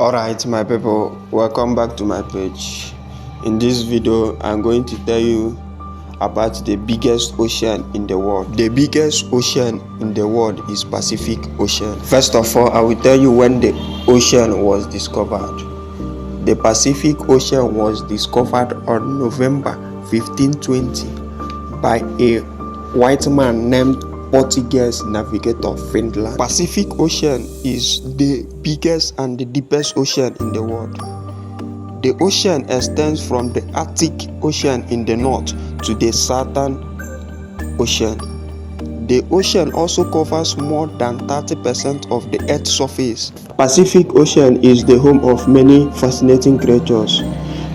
Alright my people, welcome back to my page. In this video I'm going to tell you about the biggest ocean in the world. The biggest ocean in the world is Pacific Ocean. First of all, I will tell you when the ocean was discovered. The Pacific Ocean was discovered on November 1520 by a white man named Portuguese navigator Finland. Pacific Ocean is the biggest and the deepest ocean in the world. The ocean extends from the Arctic Ocean in the north to the Southern Ocean. The ocean also covers more than 30% of the Earth's surface. Pacific Ocean is the home of many fascinating creatures.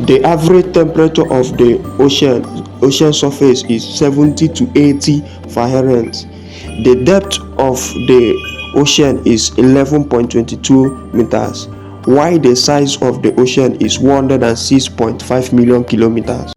The average temperature of the ocean surface is 70 to 80 Fahrenheit. The depth of the ocean is 11.22 meters, while the size of the ocean is 106.5 million kilometers.